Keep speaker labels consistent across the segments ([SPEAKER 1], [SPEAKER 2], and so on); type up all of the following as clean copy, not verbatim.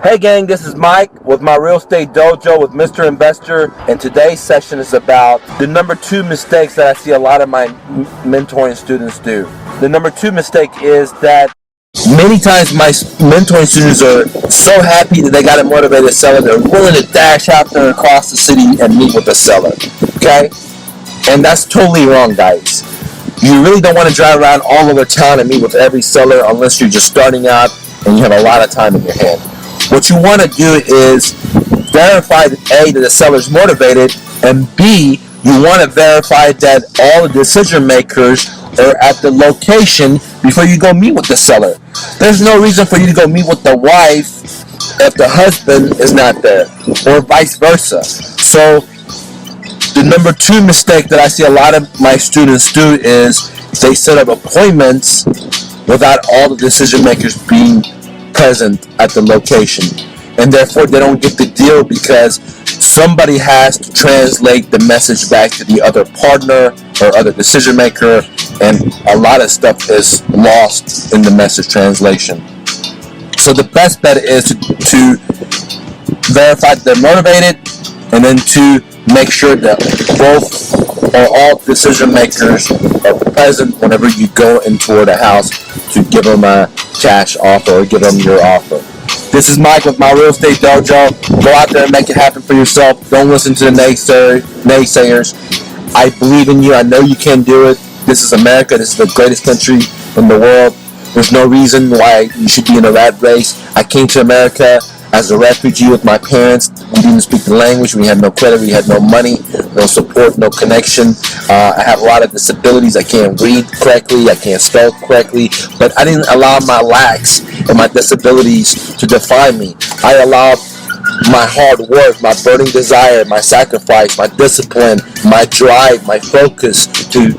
[SPEAKER 1] Hey gang, this is Mike with my Real Estate Dojo with Mr. Investor, and today's session is about the number 2 mistakes that I see a lot of my mentoring students do. The number 2 mistake is that many times my mentoring students are so happy that they got a motivated seller, they're willing to dash out there across the city and meet with the seller, okay? And that's totally wrong, guys. You really don't want to drive around all over town and meet with every seller unless you're just starting out and you have a lot of time in your hand. What you want to do is verify that A, that the seller's motivated, and B, you want to verify that all the decision makers are at the location before you go meet with the seller. There's no reason for you to go meet with the wife if the husband is not there, or vice versa. So the number 2 mistake that I see a lot of my students do is they set up appointments without all the decision makers being present at the location, and therefore they don't get the deal because somebody has to translate the message back to the other partner or other decision maker, and a lot of stuff is lost in the message translation. So the best bet is to verify that they're motivated, and then to make sure that both or all decision makers are present whenever you go into the house to give them a cash offer or give them your offer. This is Mike with my Real Estate Dojo. Go out there and make it happen for yourself. Don't listen to the naysayers. I believe in you. I know you can do it. This is America. This is the greatest country in the world. There's no reason why you should be in a rat race. I came to America as a refugee with my parents. We didn't speak the language. We had no credit. We had no money, no support, no connection. I have a lot of disabilities. I can't read correctly. I can't spell correctly. But I didn't allow my lacks and my disabilities to define me. I allowed my hard work, my burning desire, my sacrifice, my discipline, my drive, my focus to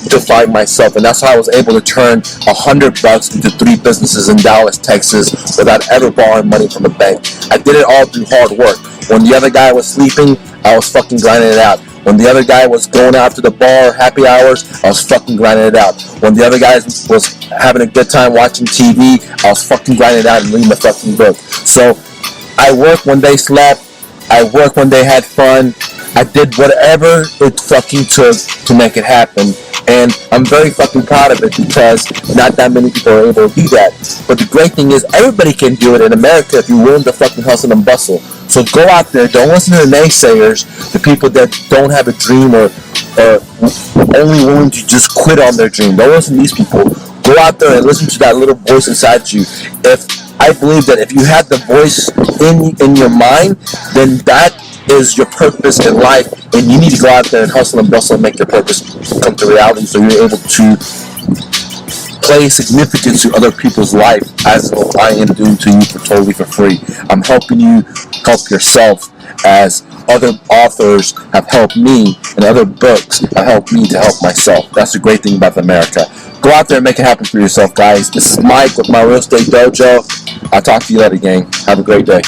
[SPEAKER 1] define myself, and that's how I was able to turn $100 into 3 businesses in Dallas, Texas, without ever borrowing money from a bank. I did it all through hard work. When the other guy was sleeping, I was fucking grinding it out. When the other guy was going out to the bar, happy hours, I was fucking grinding it out. When the other guy was having a good time watching TV, I was fucking grinding it out and reading the fucking book. So I worked when they slept. I worked when they had fun. I did whatever it fucking took to make it happen, and I'm very fucking proud of it because not that many people are able to do that. But the great thing is everybody can do it in America if you're willing to fucking hustle and bustle. So go out there, don't listen to the naysayers, the people that don't have a dream or only willing to just quit on their dream. Don't listen to these people. Go out there and listen to that little voice inside you. I believe that if you have the voice in your mind, then that is your purpose in life, and you need to go out there and hustle and bustle and make your purpose come to reality so you're able to play significance to other people's life as I am doing to you totally for free. I'm helping you help yourself as other authors have helped me and other books have helped me to help myself. That's the great thing about America. Go out there and make it happen for yourself, guys. This is Mike with my Real Estate Dojo. I'll talk to you later, gang. Have a great day.